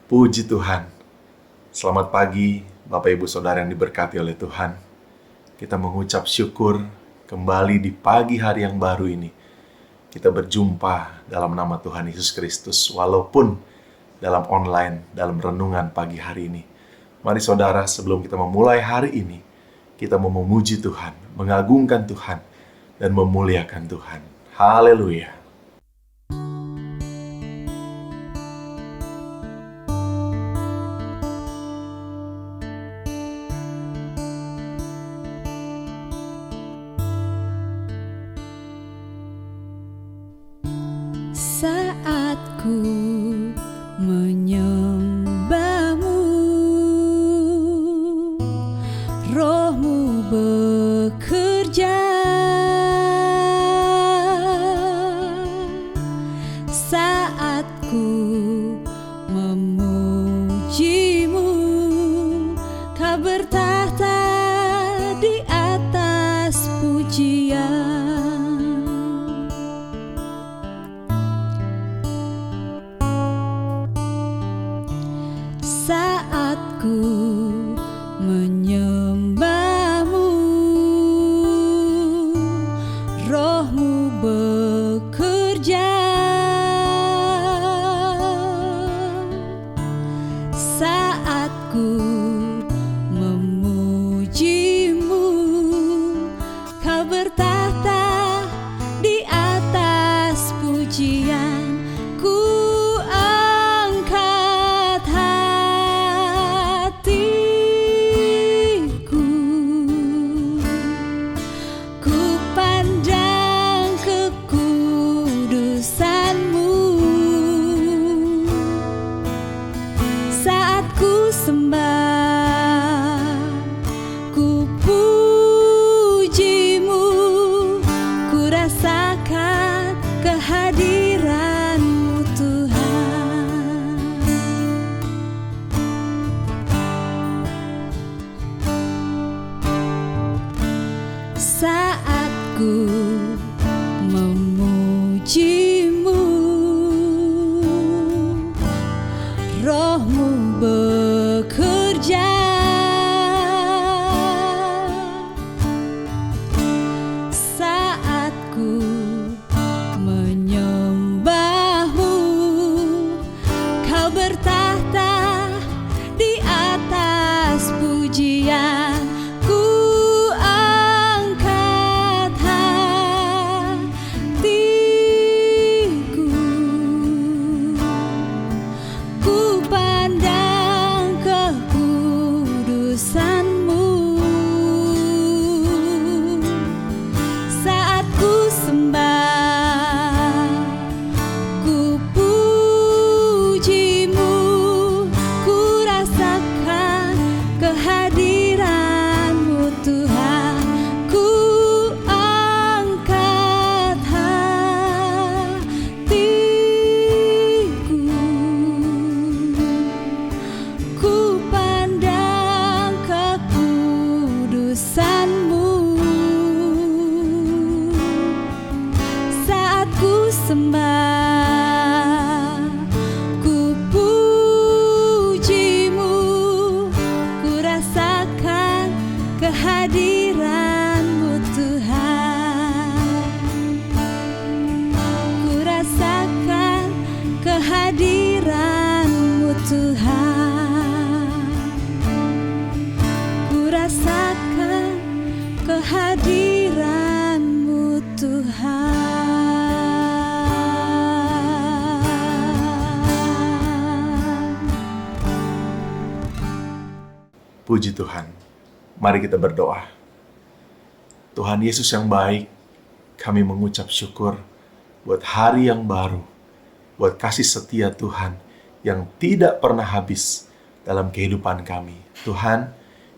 Puji Tuhan. Selamat pagi, Bapak Ibu Saudara yang diberkati oleh Tuhan. Kita mengucap syukur kembali di pagi hari yang baru ini. Kita berjumpa dalam nama Tuhan Yesus Kristus, walaupun dalam online, dalam renungan pagi hari ini. Mari saudara, sebelum kita memulai hari ini, kita mau memuji Tuhan, mengagungkan Tuhan, dan memuliakan Tuhan. Haleluya. Saat ku menyembahmu, Roh-Mu bekerja. Saat ku memujimu, Kau bertahta di atas pujian. Saat ku menyembahmu, Roh-Mu bekerja. Saat ku memujimu, Kau bertahta di atas pujian. Ku angkat hatiku, ku pandang kekudusan-Mu. Saat ku sembah, ku puji-Mu, ku rasakan kehadiran-Mu Tuhan. Saat ku memuji-Mu, Roh-Mu bekerja. Saat ku menyembah-Mu, Kau bertahta di atas pujian. Ku angkat hatiku, ku pandang kekudusan-Mu. Saat ku sembah, ku puji-Mu, ku rasakan kehadiran-Mu Tuhan. Ku angkat hatiku, ku pandang kekudusan-Mu. Saat ku sembah, ku puji-Mu, ku rasakan kehadiran-Mu Tuhan. Ku rasakan kehadiran-Mu Tuhan. Ku rasakan kehadiran-Mu Tuhan. Puji Tuhan. Mari kita berdoa. Tuhan Yesus yang baik, kami mengucap syukur buat hari yang baru, buat kasih setia Tuhan yang tidak pernah habis dalam kehidupan kami. Tuhan,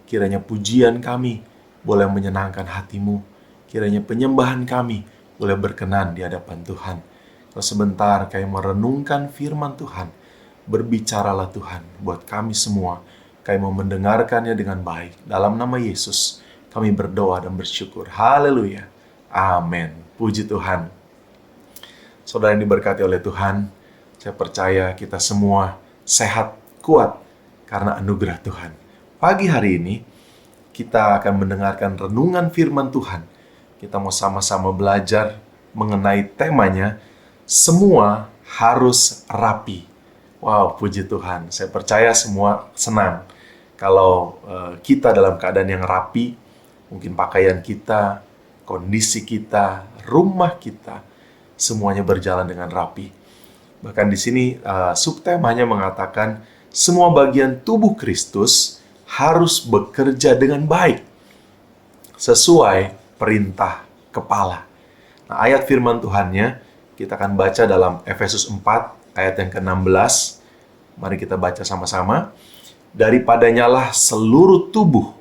kiranya pujian kami boleh menyenangkan hati-Mu, kiranya penyembahan kami boleh berkenan di hadapan Tuhan. Kalau sebentar kami merenungkan firman Tuhan, berbicaralah Tuhan buat kami semua. Kami mau mendengarkannya dengan baik. Dalam nama Yesus, kami berdoa dan bersyukur. Haleluya. Amin. Puji Tuhan. Saudara yang diberkati oleh Tuhan, saya percaya kita semua sehat, kuat karena anugerah Tuhan. Pagi hari ini kita akan mendengarkan renungan firman Tuhan. Kita mau sama-sama belajar mengenai temanya, semua harus rapi. Wow, puji Tuhan. Saya percaya semua senang kalau kita dalam keadaan yang rapi, mungkin pakaian kita, kondisi kita, rumah kita, semuanya berjalan dengan rapi. Bahkan di sini subtemanya mengatakan semua bagian tubuh Kristus harus bekerja dengan baik sesuai perintah kepala. Nah, ayat firman Tuhannya kita akan baca dalam Efesus 4 ayat yang ke-16. Mari kita baca sama-sama. Daripadanyalah seluruh tubuh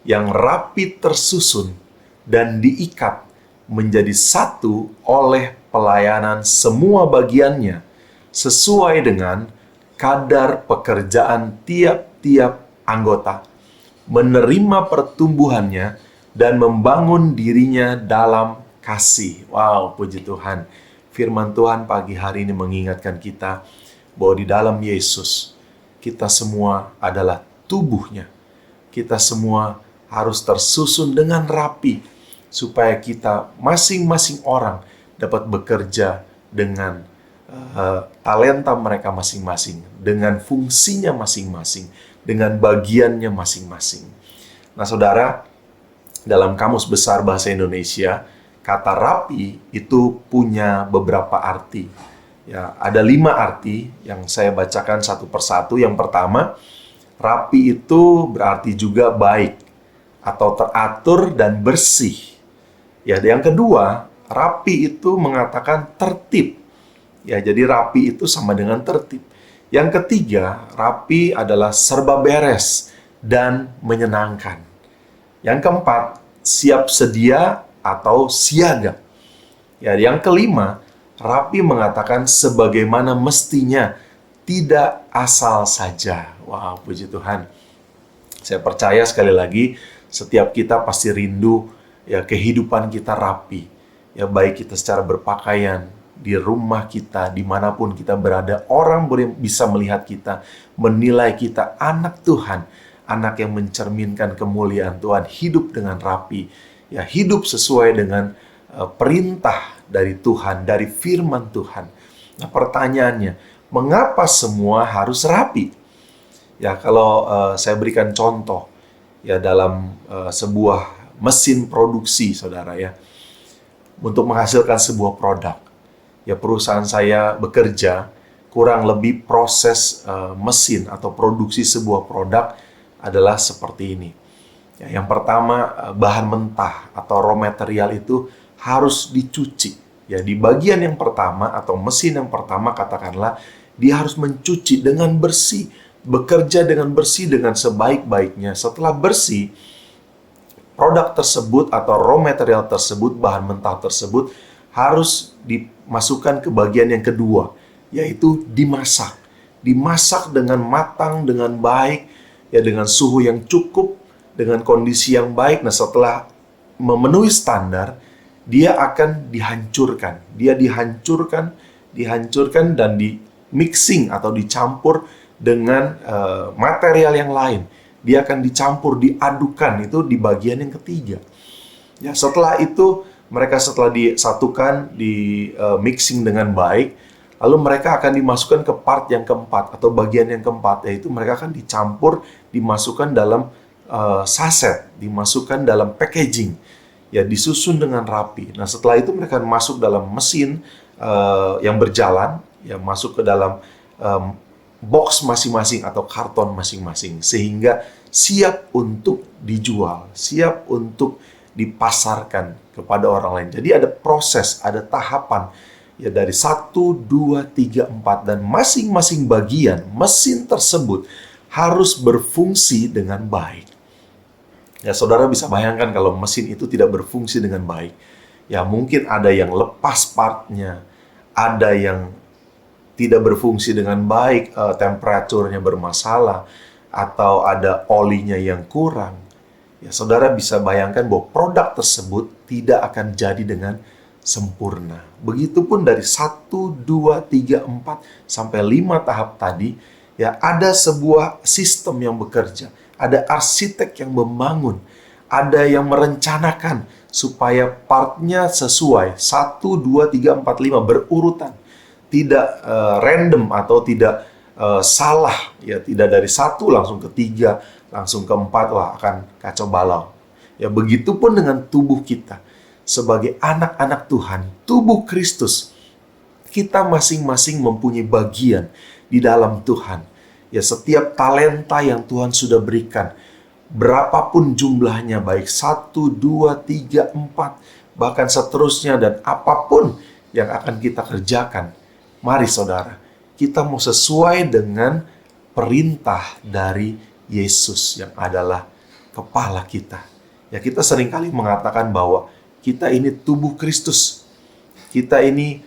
yang rapi tersusun dan diikat menjadi satu oleh pelayanan semua bagiannya sesuai dengan kadar pekerjaan tiap-tiap anggota, menerima pertumbuhannya dan membangun dirinya dalam kasih. Wow, puji Tuhan. Firman Tuhan pagi hari ini mengingatkan kita bahwa di dalam Yesus kita semua adalah tubuhnya. Kita semua harus tersusun dengan rapi supaya kita masing-masing orang dapat bekerja dengan talenta mereka masing-masing, dengan fungsinya masing-masing, dengan bagiannya masing-masing. Nah, saudara, dalam Kamus Besar Bahasa Indonesia, kata rapi itu punya beberapa arti. Ya, ada 5 arti yang saya bacakan satu persatu. Yang pertama, rapi itu berarti juga baik atau teratur dan bersih. Ya, yang kedua, rapi itu mengatakan tertib. Ya, jadi rapi itu sama dengan tertib. Yang ketiga, rapi adalah serba beres dan menyenangkan. Yang keempat, siap sedia atau siaga. Ya, yang kelima, rapi mengatakan sebagaimana mestinya, tidak asal saja. Wow, puji Tuhan. Saya percaya sekali lagi, setiap kita pasti rindu ya kehidupan kita rapi. Ya, baik kita secara berpakaian, di rumah kita, dimanapun kita berada, orang boleh bisa melihat kita, menilai kita anak Tuhan, anak yang mencerminkan kemuliaan Tuhan, hidup dengan rapi, ya hidup sesuai dengan perintah dari Tuhan, dari firman Tuhan. Nah, pertanyaannya, mengapa semua harus rapi? Ya, kalau saya berikan contoh, ya dalam sebuah mesin produksi, saudara ya, untuk menghasilkan sebuah produk. Ya, perusahaan saya bekerja, kurang lebih proses mesin atau produksi sebuah produk adalah seperti ini. Ya, yang pertama, bahan mentah atau raw material itu harus dicuci. Ya, di bagian yang pertama atau mesin yang pertama, katakanlah, dia harus mencuci dengan bersih, bekerja dengan bersih, dengan sebaik-baiknya. Setelah bersih, produk tersebut atau raw material tersebut, bahan mentah tersebut, harus dimasukkan ke bagian yang kedua, yaitu dimasak. Dimasak dengan matang, dengan baik, ya dengan suhu yang cukup, dengan kondisi yang baik. Nah, setelah memenuhi standar, dia akan dihancurkan. Dia dihancurkan dan di mixing atau dicampur dengan material yang lain. Dia akan dicampur, diadukan, itu di bagian yang ketiga. Ya, setelah itu mereka setelah disatukan, di mixing dengan baik, lalu mereka akan dimasukkan ke part yang keempat atau bagian yang keempat, yaitu mereka akan dicampur, dimasukkan dalam saset, dimasukkan dalam packaging, ya disusun dengan rapi. Nah, setelah itu mereka masuk dalam mesin yang berjalan, ya masuk ke dalam box masing-masing atau karton masing-masing, sehingga siap untuk dijual, siap untuk dipasarkan kepada orang lain. Jadi ada proses, ada tahapan, ya dari 1, 2, 3, 4, dan masing-masing bagian mesin tersebut harus berfungsi dengan baik. Ya, saudara bisa bayangkan kalau mesin itu tidak berfungsi dengan baik. Ya, mungkin ada yang lepas partnya, ada yang tidak berfungsi dengan baik, temperaturnya bermasalah, atau ada olinya yang kurang. Ya, saudara bisa bayangkan bahwa produk tersebut tidak akan jadi dengan sempurna. Begitupun dari 1, 2, 3, 4, sampai 5 tahap tadi, Ya, ada sebuah sistem yang bekerja, ada arsitek yang membangun, ada yang merencanakan supaya partnya sesuai 1, 2, 3, 4, 5 berurutan, tidak random atau tidak salah, ya, tidak dari 1 langsung ke 3, langsung ke 4, wah akan kacau balau. Ya, begitupun dengan tubuh kita sebagai anak-anak Tuhan, tubuh Kristus. Kita masing-masing mempunyai bagian di dalam Tuhan. Ya, setiap talenta yang Tuhan sudah berikan, berapapun jumlahnya, baik 1, 2, 3, 4, bahkan seterusnya, dan apapun yang akan kita kerjakan, mari saudara, kita mau sesuai dengan perintah dari Yesus yang adalah kepala kita. Ya, kita seringkali mengatakan bahwa kita ini tubuh Kristus. Kita ini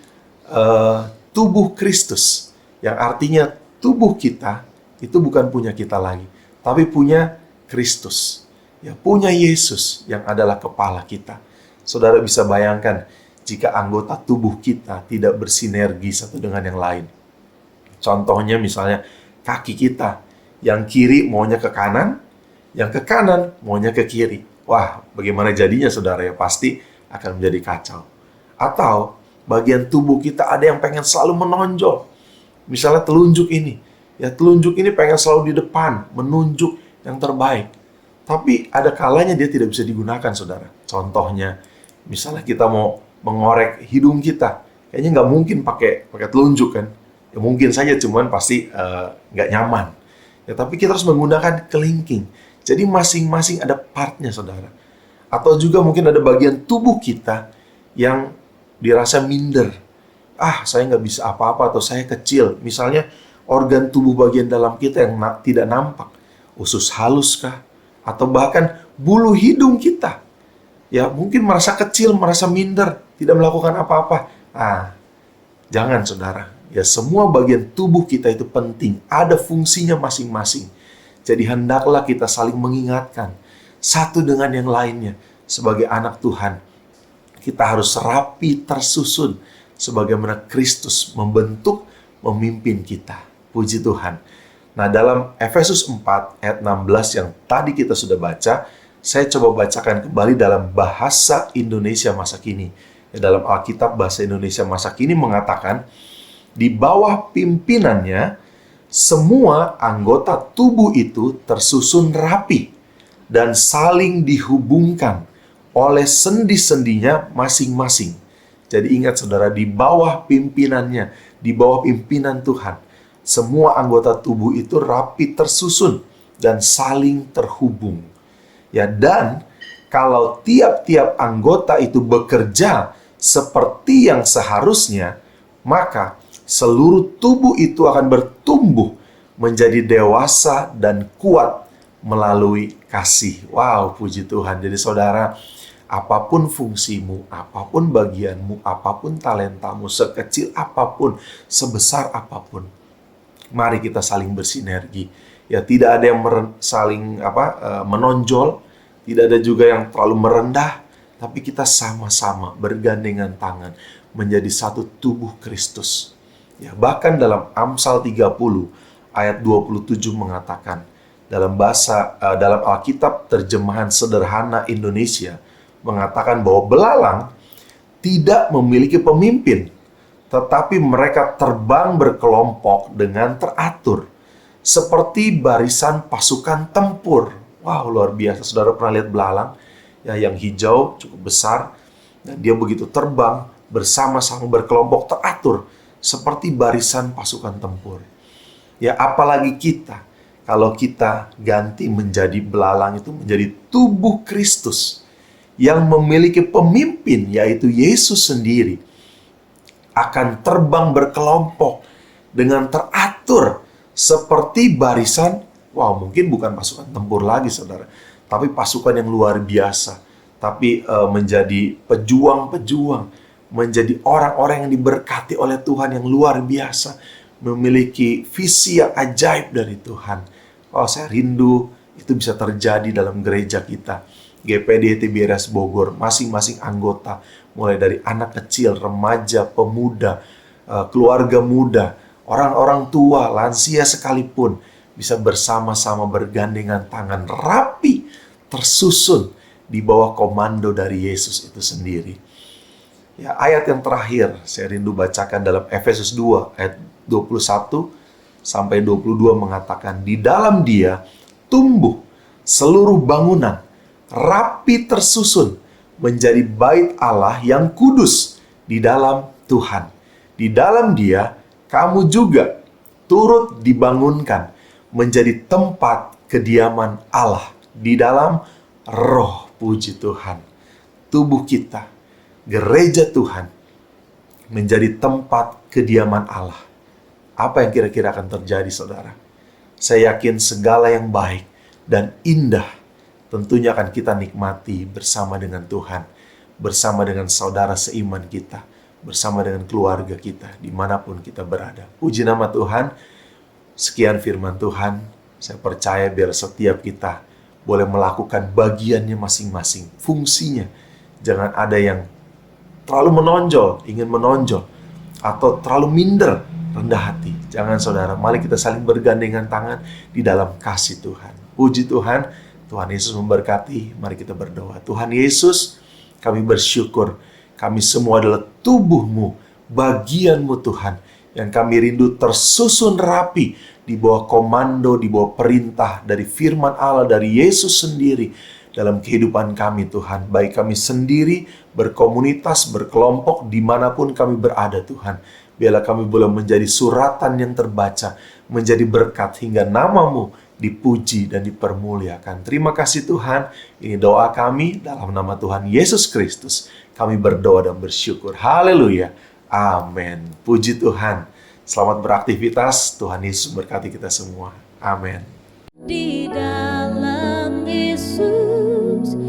tubuh Kristus, yang artinya tubuh kita itu bukan punya kita lagi, tapi punya Kristus. Ya, punya Yesus yang adalah kepala kita. Saudara bisa bayangkan jika anggota tubuh kita tidak bersinergi satu dengan yang lain. Contohnya misalnya kaki kita, yang kiri maunya ke kanan, yang ke kanan maunya ke kiri. Wah, bagaimana jadinya saudara? Ya pasti akan menjadi kacau. Atau bagian tubuh kita ada yang pengen selalu menonjol. Misalnya telunjuk ini. Ya, telunjuk ini pengen selalu di depan, menunjuk yang terbaik. Tapi ada kalanya dia tidak bisa digunakan, saudara. Contohnya, misalnya kita mau mengorek hidung kita. Kayaknya nggak mungkin pakai telunjuk kan. Ya mungkin saja, cuman pasti nggak nyaman. Ya, tapi kita harus menggunakan kelingking. Jadi masing-masing ada partnya, saudara. Atau juga mungkin ada bagian tubuh kita yang dirasa minder. Ah, saya nggak bisa apa-apa, atau saya kecil. Misalnya organ tubuh bagian dalam kita yang tidak nampak. Usus halus kah? Atau bahkan bulu hidung kita. Ya, mungkin merasa kecil, merasa minder, tidak melakukan apa-apa. Ah, jangan saudara. Ya, semua bagian tubuh kita itu penting. Ada fungsinya masing-masing. Jadi hendaklah kita saling mengingatkan satu dengan yang lainnya. Sebagai anak Tuhan, kita harus rapi tersusun sebagaimana Kristus membentuk, memimpin kita. Puji Tuhan. Nah, dalam Efesus 4 ayat 16 yang tadi kita sudah baca, saya coba bacakan kembali dalam bahasa Indonesia masa kini. Dalam Alkitab bahasa Indonesia masa kini mengatakan, di bawah pimpinannya, semua anggota tubuh itu tersusun rapi dan saling dihubungkan oleh sendi-sendinya masing-masing. Jadi ingat saudara, di bawah pimpinannya, di bawah pimpinan Tuhan, semua anggota tubuh itu rapi tersusun dan saling terhubung. Ya, dan kalau tiap-tiap anggota itu bekerja seperti yang seharusnya, maka seluruh tubuh itu akan bertumbuh menjadi dewasa dan kuat melalui kasih. Wow, puji Tuhan. Jadi saudara, apapun fungsimu, apapun bagianmu, apapun talentamu, sekecil apapun, sebesar apapun, mari kita saling bersinergi. Ya, tidak ada yang saling menonjol, tidak ada juga yang terlalu merendah, tapi kita sama-sama bergandengan tangan menjadi satu tubuh Kristus. Ya, bahkan dalam Amsal 30 ayat 27 mengatakan, dalam Alkitab terjemahan sederhana Indonesia mengatakan bahwa belalang tidak memiliki pemimpin, tetapi mereka terbang berkelompok dengan teratur seperti barisan pasukan tempur. Wow, luar biasa. Saudara pernah lihat belalang ya, yang hijau cukup besar, dan dia begitu terbang bersama-sama berkelompok teratur seperti barisan pasukan tempur. Ya, apalagi kita, kalau kita ganti menjadi belalang itu menjadi tubuh Kristus yang memiliki pemimpin, yaitu Yesus sendiri, akan terbang berkelompok dengan teratur seperti barisan, mungkin bukan pasukan tempur lagi saudara, tapi pasukan yang luar biasa, tapi menjadi pejuang-pejuang, menjadi orang-orang yang diberkati oleh Tuhan yang luar biasa, memiliki visi yang ajaib dari Tuhan. Saya rindu itu bisa terjadi dalam gereja kita, GPD TBRS Bogor. Masing-masing anggota, mulai dari anak kecil, remaja, pemuda, keluarga muda, Orang-orang tua, lansia sekalipun bisa bersama-sama bergandengan tangan rapi, tersusun di bawah komando dari Yesus itu sendiri. Ya, ayat yang terakhir saya rindu bacakan dalam Efesus 2 ayat 21 sampai 22 mengatakan, di dalam Dia tumbuh seluruh bangunan rapi tersusun menjadi bait Allah yang kudus di dalam Tuhan. Di dalam Dia kamu juga turut dibangunkan menjadi tempat kediaman Allah di dalam Roh. Puji Tuhan. Tubuh kita, gereja Tuhan, menjadi tempat kediaman Allah. Apa yang kira-kira akan terjadi, saudara? Saya yakin segala yang baik dan indah tentunya akan kita nikmati bersama dengan Tuhan, bersama dengan saudara seiman kita, bersama dengan keluarga kita, dimanapun kita berada. Puji nama Tuhan. Sekian firman Tuhan. Saya percaya biar setiap kita boleh melakukan bagiannya masing-masing, fungsinya. Jangan ada yang terlalu menonjol, ingin menonjol, atau terlalu minder, rendah hati. Jangan, saudara. Mari kita saling bergandengan tangan di dalam kasih Tuhan. Puji Tuhan. Tuhan Yesus memberkati. Mari kita berdoa. Tuhan Yesus, kami bersyukur. Kami semua adalah tubuh-Mu, bagian-Mu Tuhan, yang kami rindu tersusun rapi di bawah komando, di bawah perintah dari firman Allah, dari Yesus sendiri dalam kehidupan kami Tuhan. Baik kami sendiri, berkomunitas, berkelompok, dimanapun kami berada Tuhan. Biarlah kami boleh menjadi suratan yang terbaca, menjadi berkat hingga nama-Mu dipuji dan dipermuliakan. Terima kasih Tuhan. Ini doa kami dalam nama Tuhan Yesus Kristus. Kami berdoa dan bersyukur. Haleluya. Amin. Puji Tuhan. Selamat beraktivitas. Tuhan Yesus berkati kita semua. Amin. Di dalam Yesus